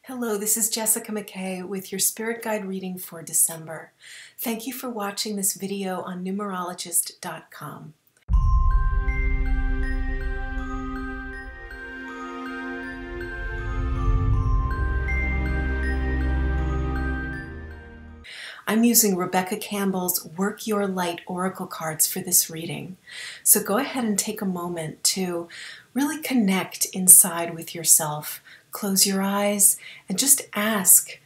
Hello, this is Jessica McKay with your Spirit Guide reading for December. Thank you for watching this video on numerologist.com. I'm using Rebecca Campbell's Work Your Light Oracle cards for this reading. So go ahead and take a moment to really connect inside with yourself. Close your eyes and just ask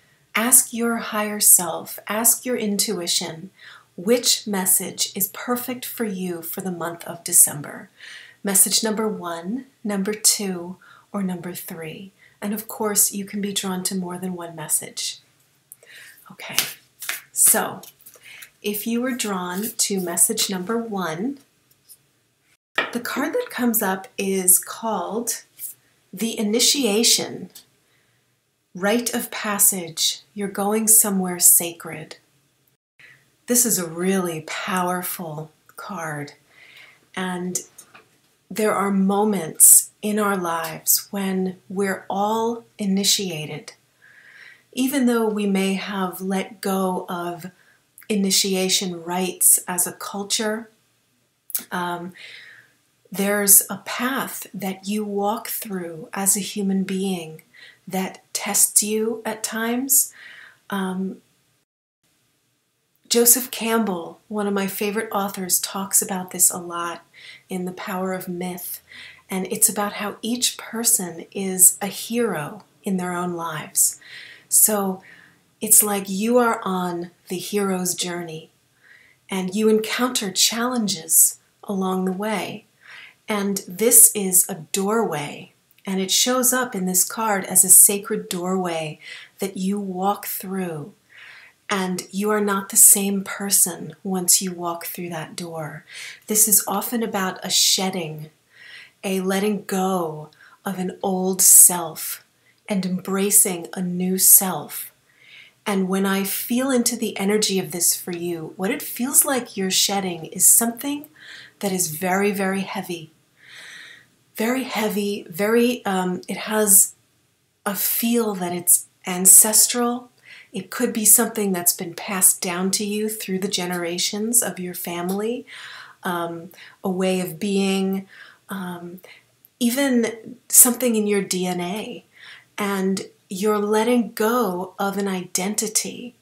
your higher self, ask your intuition, which message is perfect for you for the month of December. Message number 1, number 2, or number 3. And of course, you can be drawn to more than one message. Okay. So, if you were drawn to message number 1, the card that comes up is called The Initiation, Rite of Passage. You're going somewhere sacred. This is a really powerful card, and there are moments in our lives when we're all initiated. Even though we may have let go of initiation rites as a culture, there's a path that you walk through as a human being that tests you at times. Joseph Campbell, one of my favorite authors, talks about this a lot in The Power of Myth, and it's about how each person is a hero in their own lives. So it's like you are on the hero's journey and you encounter challenges along the way. And this is a doorway, and it shows up in this card as a sacred doorway that you walk through. And you are not the same person once you walk through that door. This is often about a shedding, a letting go of an old self, and embracing a new self. And when I feel into the energy of this for you, what it feels like you're shedding is something that is very, very heavy. Very heavy, it has a feel that it's ancestral. It could be something that's been passed down to you through the generations of your family, a way of being, even something in your DNA. And you're letting go of an identity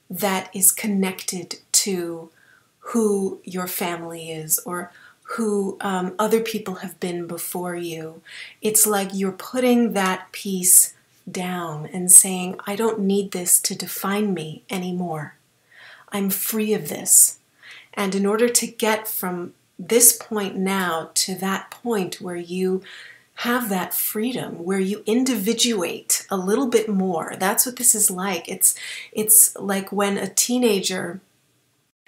that is connected to who your family is or who other people have been before you. It's like you're putting that piece down and saying, I don't need this to define me anymore. I'm free of this. And in order to get from this point now to that point where you have that freedom, where you individuate a little bit more. That's what this is like. It's like when a teenager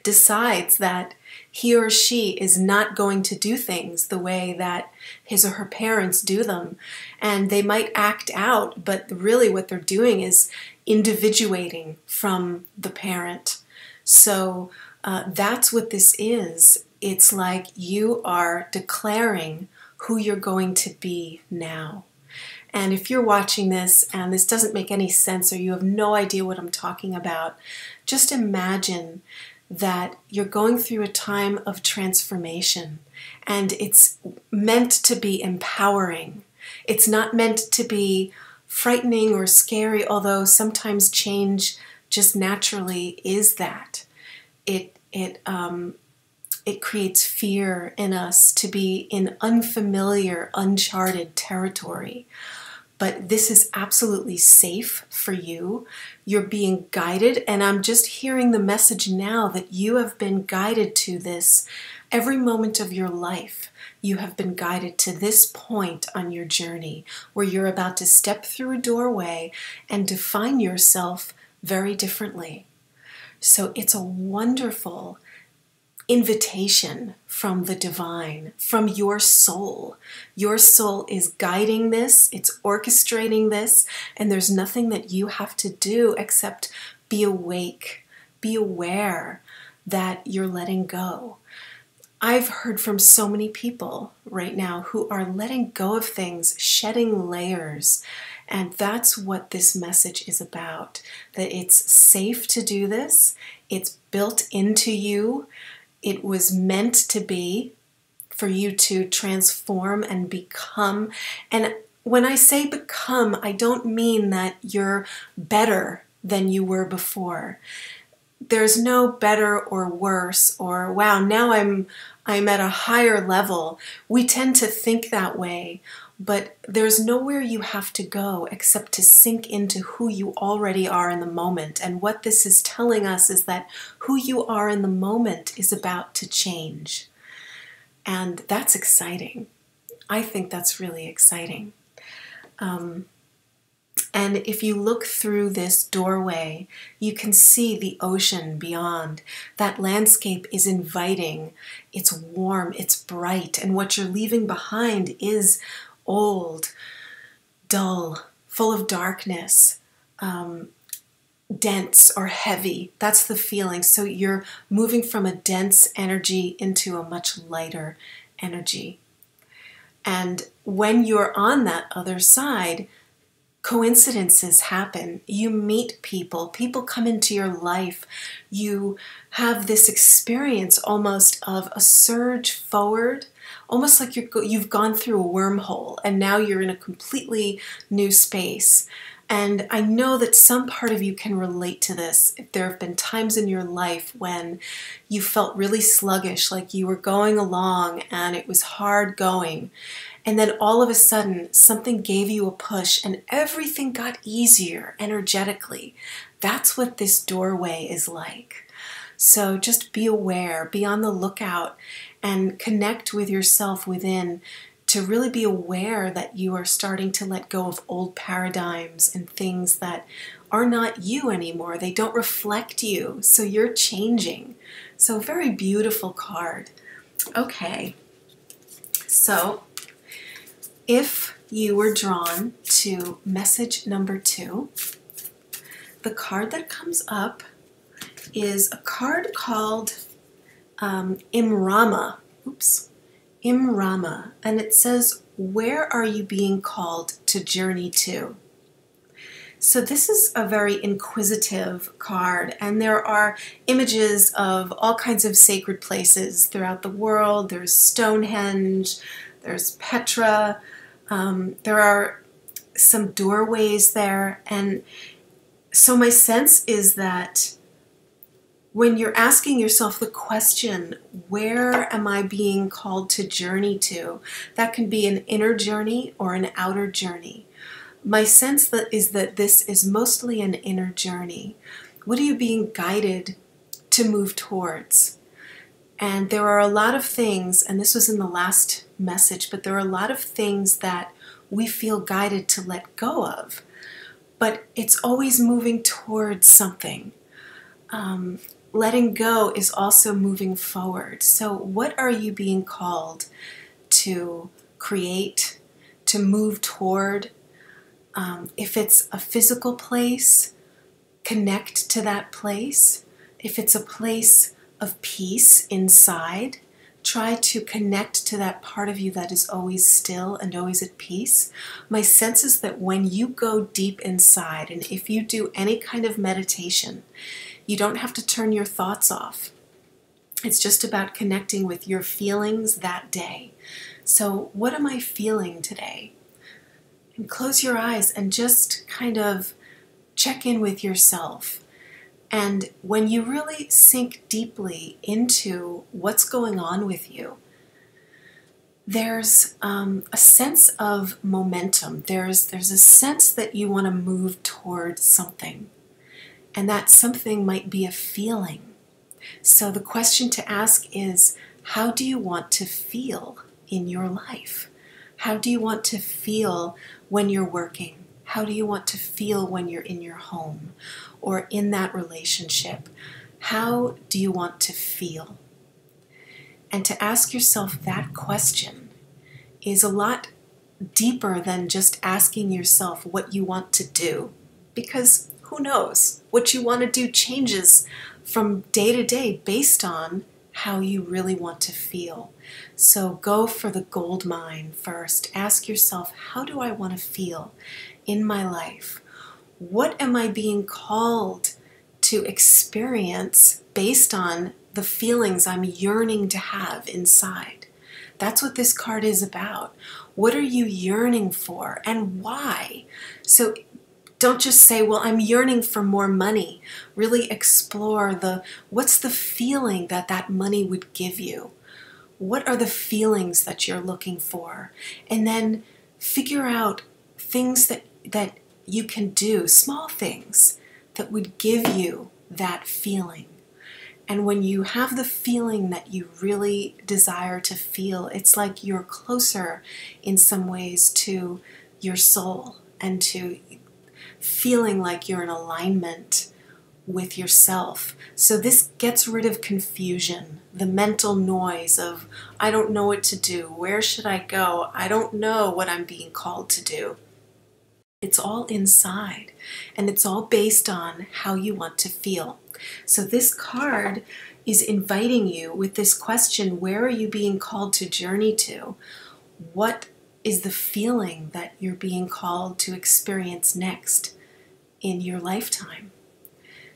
decides that he or she is not going to do things the way that his or her parents do them. And they might act out, but really what they're doing is individuating from the parent. So that's what this is. It's like you are declaring who you're going to be now. And if you're watching this and this doesn't make any sense or you have no idea what I'm talking about, just imagine that you're going through a time of transformation and it's meant to be empowering. It's not meant to be frightening or scary, although sometimes change just naturally is that. It creates fear in us to be in unfamiliar, uncharted territory. But this is absolutely safe for you. You're being guided, and I'm just hearing the message now that you have been guided to this every moment of your life. You have been guided to this point on your journey where you're about to step through a doorway and define yourself very differently. So it's a wonderful invitation from the divine, from your soul. Your soul is guiding this, it's orchestrating this, and there's nothing that you have to do except be awake, be aware that you're letting go. I've heard from so many people right now who are letting go of things, shedding layers, And that's what this message is about, that it's safe to do this. It's built into you. It was meant to be for you to transform and become. And when I say become, I don't mean that you're better than you were before. There's no better or worse or, wow, now I'm at a higher level. We tend to think that way, but there's nowhere you have to go except to sink into who you already are in the moment. And what this is telling us is that who you are in the moment is about to change. And that's exciting. I think that's really exciting. And if you look through this doorway, you can see the ocean beyond. That landscape is inviting. It's warm, it's bright, and what you're leaving behind is old, dull, full of darkness, dense or heavy. That's the feeling. So you're moving from a dense energy into a much lighter energy. And when you're on that other side, coincidences happen. You meet people. People come into your life. You have this experience almost of a surge forward, almost like you've gone through a wormhole and now you're in a completely new space. And I know that some part of you can relate to this. If there have been times in your life when you felt really sluggish, like you were going along and it was hard going. And then all of a sudden, something gave you a push and everything got easier energetically. That's what this doorway is like. So just be aware, be on the lookout, and connect with yourself within to really be aware that you are starting to let go of old paradigms and things that are not you anymore. They don't reflect you, so you're changing. So very beautiful card. Okay, so if you were drawn to message number 2, the card that comes up is a card called Imrama. Imrama. And it says, where are you being called to journey to? So this is a very inquisitive card, and there are images of all kinds of sacred places throughout the world. There's Stonehenge, there's Petra, there are some doorways there, and so my sense is that when you're asking yourself the question, where am I being called to journey to? That can be an inner journey or an outer journey. My sense is that this is mostly an inner journey. What are you being guided to move towards? And there are a lot of things, and this was in the last message, but there are a lot of things that we feel guided to let go of. But it's always moving towards something. Letting go is also moving forward. So what are you being called to create, to move toward? If it's a physical place, connect to that place. If it's a place of peace inside, try to connect to that part of you that is always still and always at peace. My sense is that when you go deep inside, and if you do any kind of meditation, you don't have to turn your thoughts off. It's just about connecting with your feelings that day. So what am I feeling today? And close your eyes and just kind of check in with yourself. And when you really sink deeply into what's going on with you, there's a sense of momentum. There's a sense that you want to move towards something. And that something might be a feeling. So the question to ask is, how do you want to feel in your life? How do you want to feel when you're working? How do you want to feel when you're in your home or in that relationship? How do you want to feel? And to ask yourself that question is a lot deeper than just asking yourself what you want to do, because who knows? What you want to do changes from day to day based on how you really want to feel. So go for the gold mine first. Ask yourself, how do I want to feel in my life? What am I being called to experience based on the feelings I'm yearning to have inside? That's what this card is about. What are you yearning for and why? So don't just say, well, I'm yearning for more money. Really explore what's the feeling that that money would give you? What are the feelings that you're looking for? And then figure out things that you can do, small things that would give you that feeling. And when you have the feeling that you really desire to feel, it's like you're closer in some ways to your soul and to feeling like you're in alignment with yourself. So this gets rid of confusion, the mental noise of, I don't know what to do, where should I go, I don't know what I'm being called to do. It's all inside, and it's all based on how you want to feel. So this card is inviting you with this question, where are you being called to journey to? What is the feeling that you're being called to experience next in your lifetime?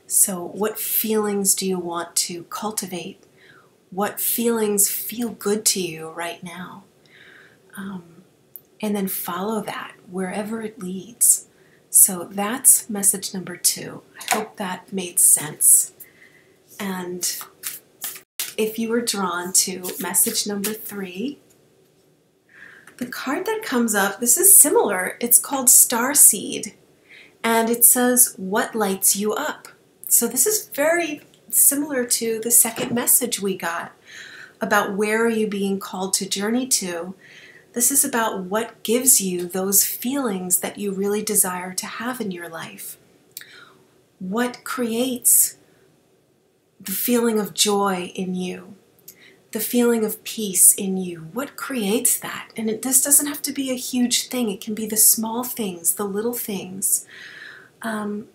So what feelings do you want to cultivate? What feelings feel good to you right now? And then follow that wherever it leads. So that's message number 2. I hope that made sense. And if you were drawn to message number 3, the card that comes up, this is similar. It's called Starseed. And it says, what lights you up? So this is very similar to the second message we got about where are you being called to journey to. This is about what gives you those feelings that you really desire to have in your life. What creates the feeling of joy in you, the feeling of peace in you? What creates that? And this doesn't have to be a huge thing. It can be the small things, the little things. And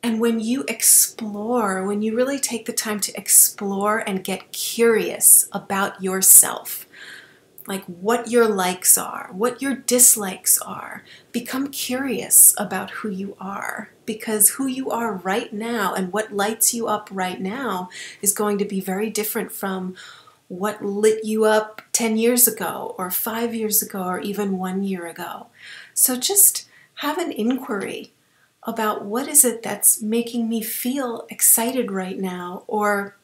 when you explore, when you really take the time to explore and get curious about yourself, like what your likes are, what your dislikes are, become curious about who you are, because who you are right now and what lights you up right now is going to be very different from what lit you up 10 years ago or 5 years ago or even 1 year ago. So just have an inquiry about what is it that's making me feel excited right now or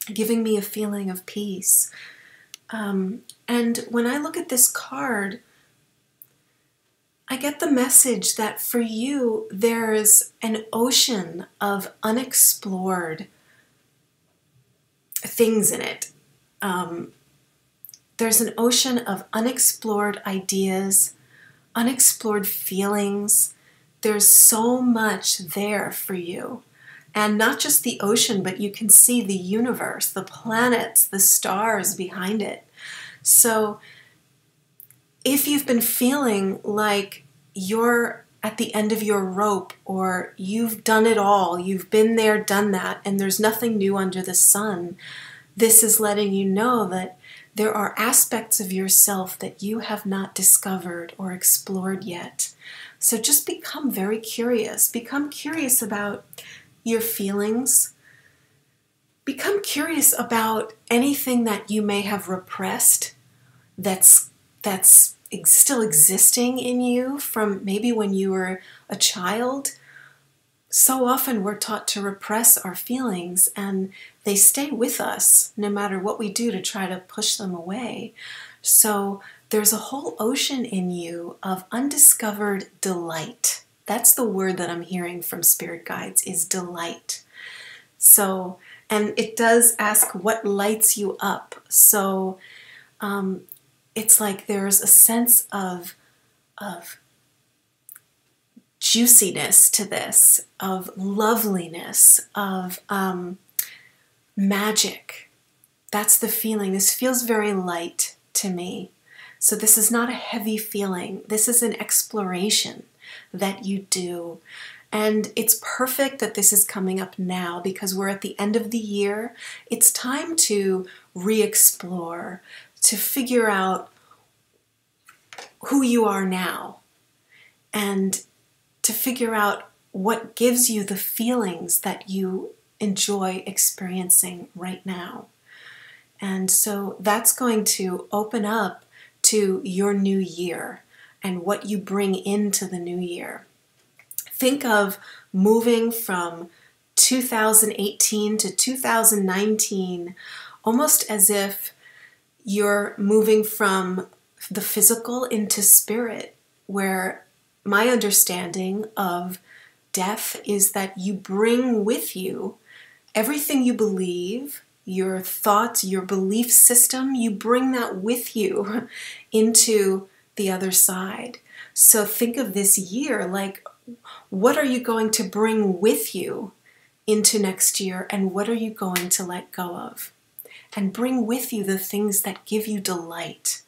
giving me a feeling of peace. And when I look at this card, I get the message that for you, there's an ocean of unexplored things in it. There's an ocean of unexplored ideas, unexplored feelings. There's so much there for you. And not just the ocean, but you can see the universe, the planets, the stars behind it. So if you've been feeling like you're at the end of your rope, or you've done it all, you've been there, done that, and there's nothing new under the sun, this is letting you know that there are aspects of yourself that you have not discovered or explored yet. So just become very curious. Become curious about your feelings. Become curious about anything that you may have repressed that's still existing in you from maybe when you were a child. So often we're taught to repress our feelings, and they stay with us no matter what we do to try to push them away. So there's a whole ocean in you of undiscovered delight. That's the word that I'm hearing from spirit guides, is delight. So, and it does ask what lights you up. So it's like there's a sense of juiciness to this, of loveliness, of magic. That's the feeling. This feels very light to me. So this is not a heavy feeling. This is an exploration that you do. And it's perfect that this is coming up now because we're at the end of the year. It's time to re-explore, to figure out who you are now, and to figure out what gives you the feelings that you enjoy experiencing right now. And so that's going to open up to your new year and what you bring into the new year. Think of moving from 2018 to 2019 almost as if you're moving from the physical into spirit, where my understanding of death is that you bring with you everything you believe, your thoughts, your belief system, you bring that with you into the other side. So think of this year like, what are you going to bring with you into next year, and what are you going to let go of? And bring with you the things that give you delight,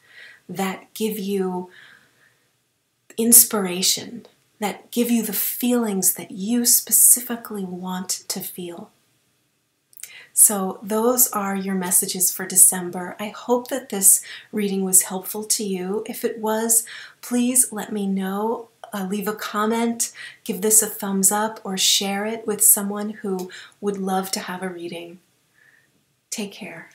that give you inspiration, that give you the feelings that you specifically want to feel. So those are your messages for December. I hope that this reading was helpful to you. If it was, please let me know. Leave a comment, give this a thumbs up, or share it with someone who would love to have a reading. Take care.